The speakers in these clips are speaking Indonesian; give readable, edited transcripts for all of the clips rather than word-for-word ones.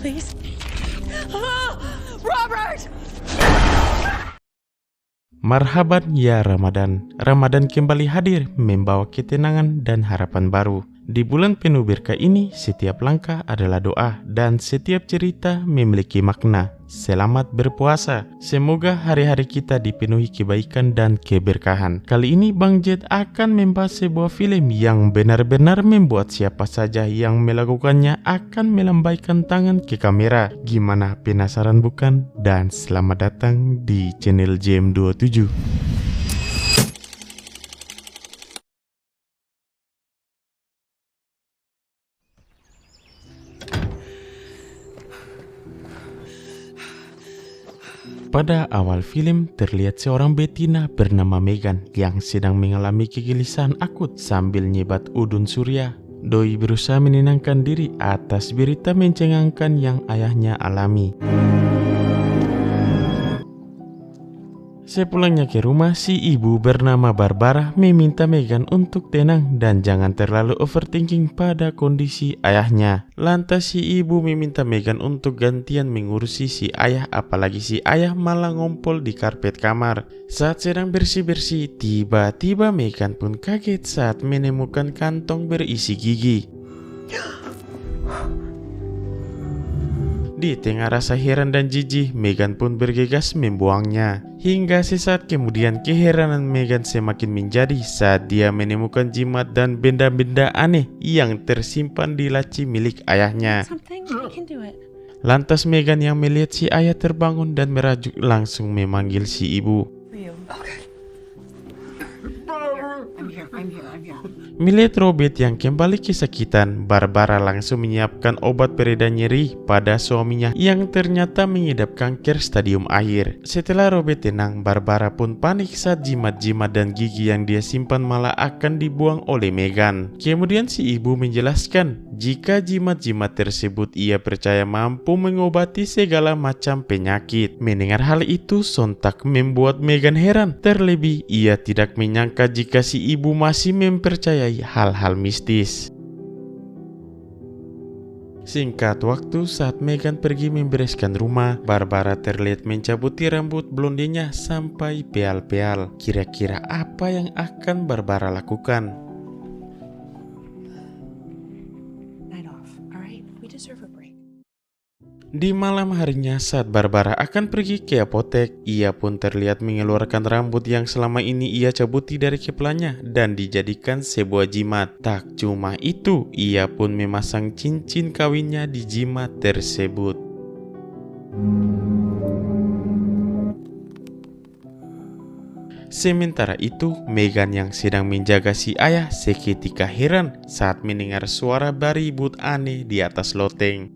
please. Robert! Marhaban ya Ramadan. Ramadan kembali hadir membawa ketenangan dan harapan baru. Di bulan penuh berkah ini, setiap langkah adalah doa dan setiap cerita memiliki makna. Selamat berpuasa. Semoga hari-hari kita dipenuhi kebaikan dan keberkahan. Kali ini Bang Jet akan membahas sebuah film yang benar-benar membuat siapa saja yang melakukannya akan melambaikan tangan ke kamera. Gimana, penasaran bukan? Dan selamat datang di channel JM27. Pada awal film, terlihat seorang betina bernama Megan yang sedang mengalami kegelisahan akut sambil nyebat udun surya. Doi berusaha menenangkan diri atas berita mencengangkan yang ayahnya alami. Sepulangnya ke rumah, si ibu bernama Barbara meminta Megan untuk tenang dan jangan terlalu overthinking pada kondisi ayahnya. Lantas si ibu meminta Megan untuk gantian mengurusi si ayah, apalagi si ayah malah ngompol di karpet kamar. Saat sedang bersih-bersih, tiba-tiba Megan pun kaget saat menemukan kantong berisi gigi. Di tengah rasa heran dan jijik, Megan pun bergegas membuangnya. Hingga sesaat kemudian keheranan Megan semakin menjadi saat dia menemukan jimat dan benda-benda aneh yang tersimpan di laci milik ayahnya. Lantas Megan yang melihat si ayah terbangun dan merajuk langsung memanggil si ibu. Melihat Robert yang kembali kesakitan, Barbara langsung menyiapkan obat pereda nyeri pada suaminya yang ternyata mengidap kanker stadium akhir. Setelah Robert tenang, Barbara pun panik saat jimat-jimat dan gigi yang dia simpan malah akan dibuang oleh Megan. Kemudian si ibu menjelaskan jika jimat-jimat tersebut ia percaya mampu mengobati segala macam penyakit. Mendengar hal itu sontak membuat Megan heran. Terlebih ia tidak menyangka jika si ibu masih mempercayai hal-hal mistis. Singkat waktu, saat Megan pergi membereskan rumah, Barbara terlihat mencabuti rambut blondenya sampai peal-peal. Kira-kira apa yang akan Barbara lakukan? Di malam harinya saat Barbara akan pergi ke apotek, ia pun terlihat mengeluarkan rambut yang selama ini ia cabuti dari kepalanya dan dijadikan sebuah jimat. Tak cuma itu, ia pun memasang cincin kawinnya di jimat tersebut. Sementara itu, Megan yang sedang menjaga si ayah seketika heran saat mendengar suara baribut aneh di atas loteng.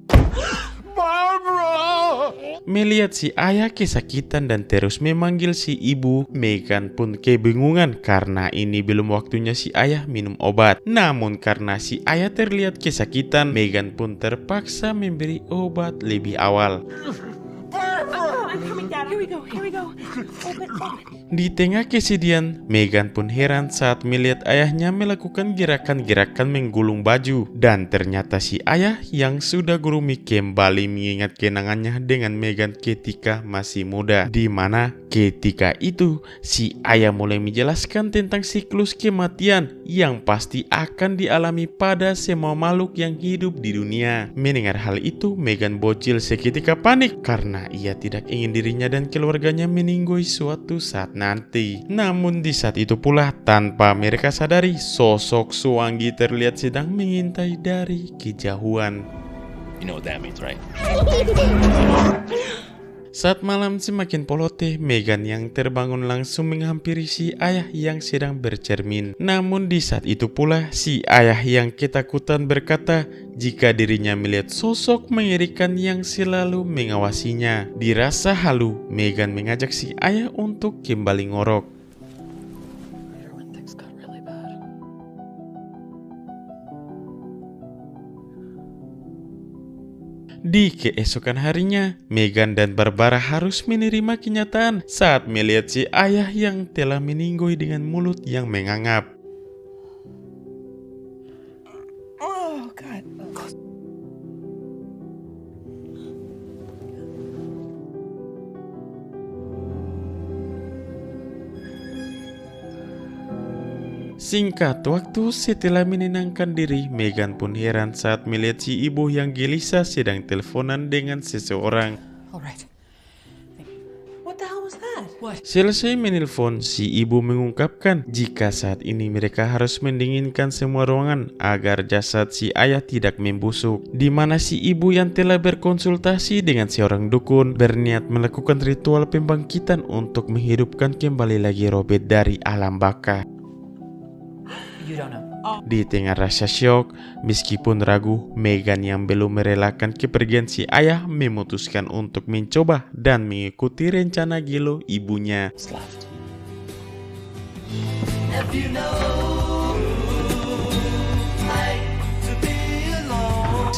Melihat si ayah kesakitan dan terus memanggil si ibu, Megan pun kebingungan karena ini belum waktunya si ayah minum obat. Namun karena si ayah terlihat kesakitan, Megan pun terpaksa memberi obat lebih awal. Di tengah kesedihan, Megan pun heran saat melihat ayahnya melakukan gerakan-gerakan menggulung baju. Dan ternyata si ayah yang sudah gurumi kembali mengingat kenangannya dengan Megan ketika masih muda. Di mana ketika itu si ayah mulai menjelaskan tentang siklus kematian yang pasti akan dialami pada semua makhluk yang hidup di dunia. Mendengar hal itu, Megan bocil seketika panik karena ia tidak ingin dirinya dan keluarganya meninggoy suatu saat nanti. Namun di saat itu pula, tanpa mereka sadari, sosok Suwangi terlihat sedang mengintai dari kejauhan. You know what that means, right? Saat malam semakin poloteh, Megan yang terbangun langsung menghampiri si ayah yang sedang bercermin. Namun di saat itu pula, si ayah yang ketakutan berkata jika dirinya melihat sosok mengerikan yang selalu mengawasinya. Dirasa halu, Megan mengajak si ayah untuk kembali ngorok. Di keesokan harinya, Megan dan Barbara harus menerima kenyataan saat melihat si ayah yang telah meninggoy dengan mulut yang mengangap. Oh, God. Singkat waktu setelah menenangkan diri, Meghan pun heran saat melihat si ibu yang gelisah sedang teleponan dengan seseorang. All right. What the hell was that? What? Selesai menelpon, si ibu mengungkapkan jika saat ini mereka harus mendinginkan semua ruangan agar jasad si ayah tidak membusuk, di mana si ibu yang telah berkonsultasi dengan seorang dukun berniat melakukan ritual pembangkitan untuk menghidupkan kembali lagi Robert dari alam baka. You don't know. Di tengah rasa syok, meskipun ragu, Meghan yang belum merelakan kepergian si ayah memutuskan untuk mencoba dan mengikuti rencana gila ibunya. What's left?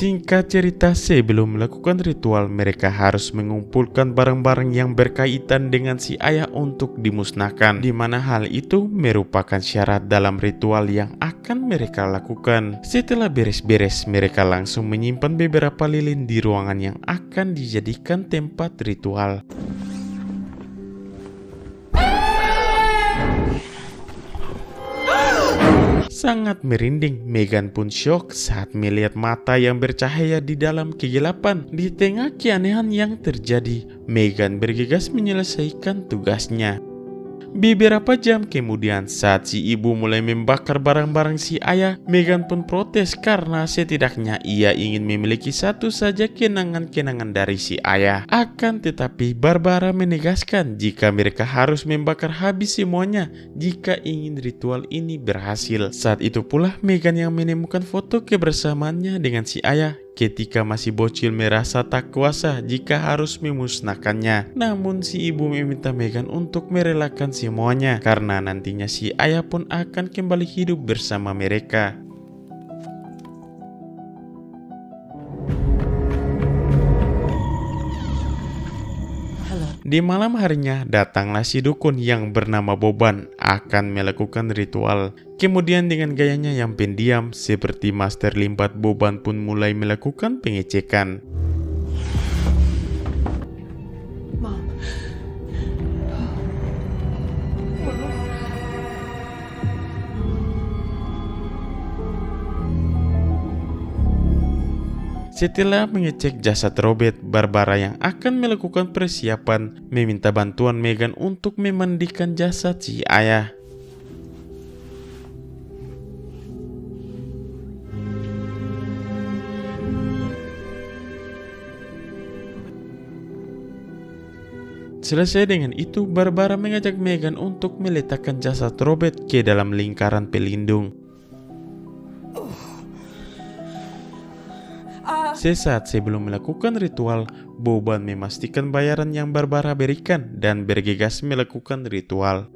Singkat cerita, sebelum melakukan ritual, mereka harus mengumpulkan barang-barang yang berkaitan dengan si ayah untuk dimusnahkan, di mana hal itu merupakan syarat dalam ritual yang akan mereka lakukan. Setelah beres-beres, mereka langsung menyimpan beberapa lilin di ruangan yang akan dijadikan tempat ritual. Sangat merinding, Meghan pun syok saat melihat mata yang bercahaya di dalam kegelapan. Di tengah keanehan yang terjadi, Meghan bergegas menyelesaikan tugasnya. Beberapa jam kemudian, saat si ibu mulai membakar barang-barang si ayah, Meghan pun protes karena setidaknya ia ingin memiliki satu saja kenangan-kenangan dari si ayah. Akan tetapi Barbara menegaskan jika mereka harus membakar habis semuanya jika ingin ritual ini berhasil. Saat itu pula Meghan yang menemukan foto kebersamaannya dengan si ayah ketika masih bocil merasa tak kuasa jika harus memusnahkannya. Namun si ibu meminta Meghan untuk merelakan semuanya karena nantinya si ayah pun akan kembali hidup bersama mereka. Di malam harinya, datanglah si dukun yang bernama Boban akan melakukan ritual. Kemudian dengan gayanya yang pendiam seperti master limbat, Boban pun mulai melakukan pengecekan. Mom. Setelah mengecek jasad Robert, Barbara yang akan melakukan persiapan meminta bantuan Meghan untuk memandikan jasad si ayah. Selesai dengan itu, Barbara mengajak Meghan untuk meletakkan jasad Robert ke dalam lingkaran pelindung. Sesaat sebelum melakukan ritual, Boban memastikan bayaran yang Barbara berikan dan bergegas melakukan ritual.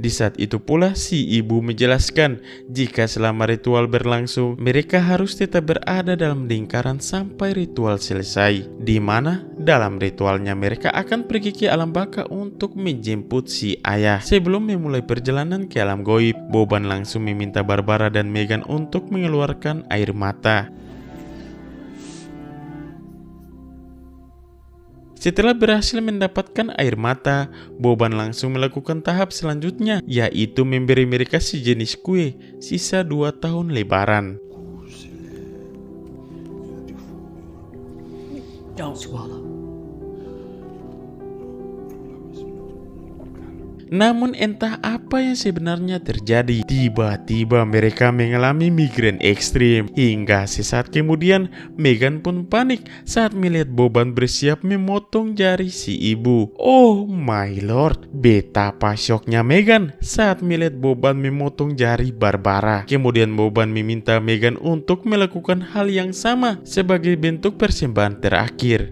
Di saat itu pula si ibu menjelaskan jika selama ritual berlangsung mereka harus tetap berada dalam lingkaran sampai ritual selesai, di mana dalam ritualnya mereka akan pergi ke alam baka untuk menjemput si ayah. Sebelum memulai perjalanan ke alam goib, Boban langsung meminta Barbara dan Meghan untuk mengeluarkan air mata. Setelah berhasil mendapatkan air mata, Boban langsung melakukan tahap selanjutnya, yaitu memberi mereka sejenis kue sisa 2 tahun lebaran. Don't swallow. Namun entah apa yang sebenarnya terjadi, tiba-tiba mereka mengalami migrain ekstrim. Hingga sesaat kemudian Meghan pun panik saat melihat Boban bersiap memotong jari si ibu. Oh my lord, betapa syoknya Meghan saat melihat Boban memotong jari Barbara. Kemudian Boban meminta Meghan untuk melakukan hal yang sama sebagai bentuk persembahan terakhir.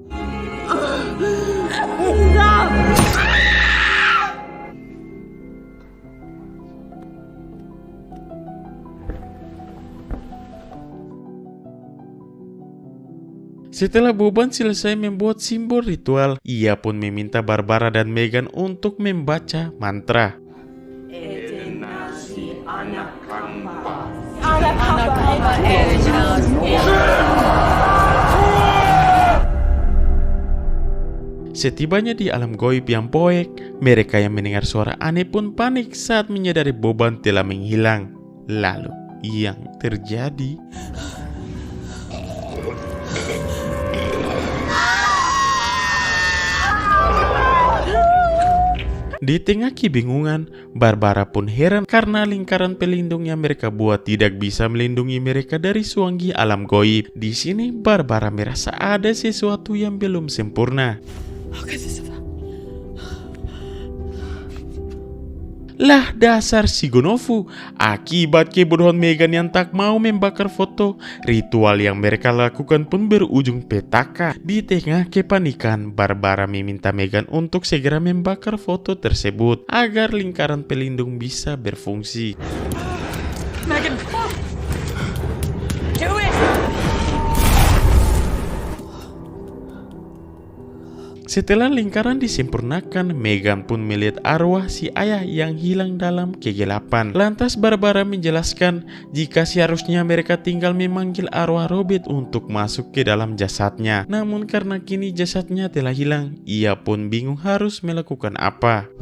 Setelah Boban selesai membuat simbol ritual, ia pun meminta Barbara dan Meghan untuk membaca mantra. Setibanya di alam goib yang poek, mereka yang mendengar suara aneh pun panik saat menyadari Boban telah menghilang. Lalu, yang terjadi... Di tengah kebingungan, Barbara pun heran karena lingkaran pelindung yang mereka buat tidak bisa melindungi mereka dari suanggi alam goib. Di sini, Barbara merasa ada sesuatu yang belum sempurna. Lah dasar si Gonofu, akibat kebodohan Megan yang tak mau membakar foto, ritual yang mereka lakukan pun berujung petaka. Di tengah kepanikan, Barbara meminta Megan untuk segera membakar foto tersebut agar lingkaran pelindung bisa berfungsi. Megan, come on. Do it. Setelah lingkaran disempurnakan, Megan pun melihat arwah si ayah yang hilang dalam kegelapan. Lantas Barbara menjelaskan jika seharusnya mereka tinggal memanggil arwah Robert untuk masuk ke dalam jasadnya. Namun karena kini jasadnya telah hilang, ia pun bingung harus melakukan apa.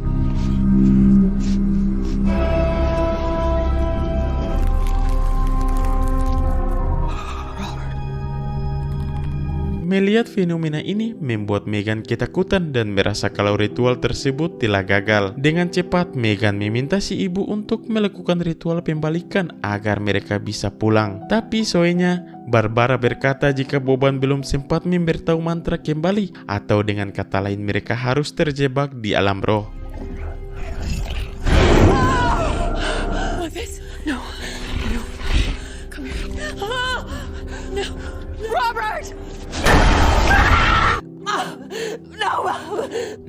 Melihat fenomena ini membuat Megan ketakutan dan merasa kalau ritual tersebut telah gagal. Dengan cepat, Megan meminta si ibu untuk melakukan ritual pembalikan agar mereka bisa pulang. Tapi soalnya, Barbara berkata jika Boban belum sempat memberitahu mantra kembali, atau dengan kata lain mereka harus terjebak di alam roh. No. Come here. No. Robert!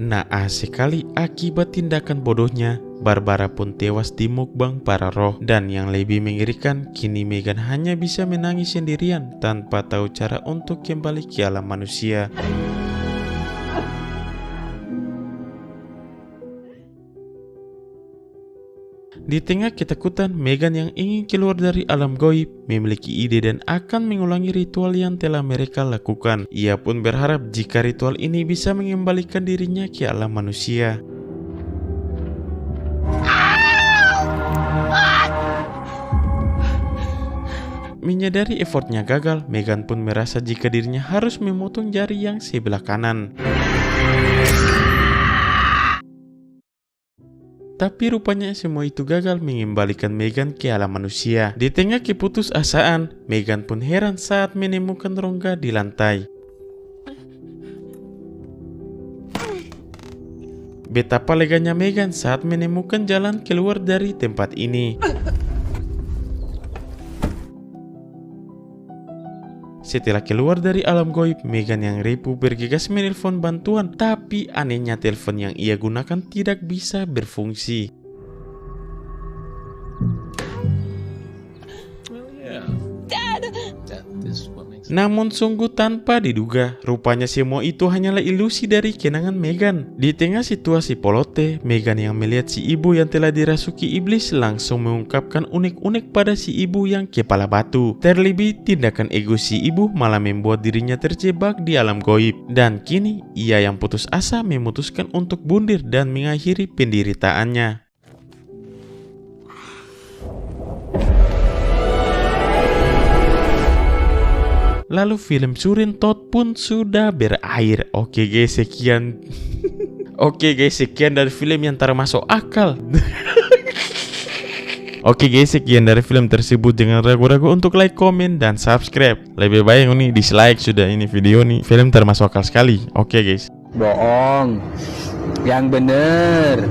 Naas sekali akibat tindakan bodohnya, Barbara pun tewas di mukbang para roh. Dan yang lebih mengerikan, kini Megan hanya bisa menangis sendirian tanpa tahu cara untuk kembali ke alam manusia. Di tengah ketakutan, Megan yang ingin keluar dari alam goib memiliki ide dan akan mengulangi ritual yang telah mereka lakukan. Ia pun berharap jika ritual ini bisa mengembalikan dirinya ke alam manusia. Menyadari effortnya gagal, Megan pun merasa jika dirinya harus memotong jari yang sebelah kanan. Tapi rupanya semua itu gagal mengembalikan Megan ke alam manusia. Di tengah keputusasaan, Megan pun heran saat menemukan rongga di lantai. Betapa leganya Megan saat menemukan jalan keluar dari tempat ini. Setelah keluar dari alam goib, Megan yang ripuh bergegas menelpon bantuan. Tapi anehnya telepon yang ia gunakan tidak bisa berfungsi. Namun sungguh tanpa diduga, rupanya semua itu hanyalah ilusi dari kenangan Megan. Di tengah situasi polote, Megan yang melihat si ibu yang telah dirasuki iblis langsung mengungkapkan unek-unek pada si ibu yang kepala batu. Terlebih, tindakan ego si ibu malah membuat dirinya terjebak di alam goib. Dan kini, ia yang putus asa memutuskan untuk bundir dan mengakhiri penderitaannya. Lalu film Surin Todd pun sudah berakhir. Oke guys, sekian dari film yang termasuk akal. Oke guys, sekian dari film tersebut. Jangan ragu-ragu untuk like, komen, dan subscribe. Lebih baik ini dislike sudah ini video nih. Film termasuk akal sekali. Oke guys. Bohong. Yang bener.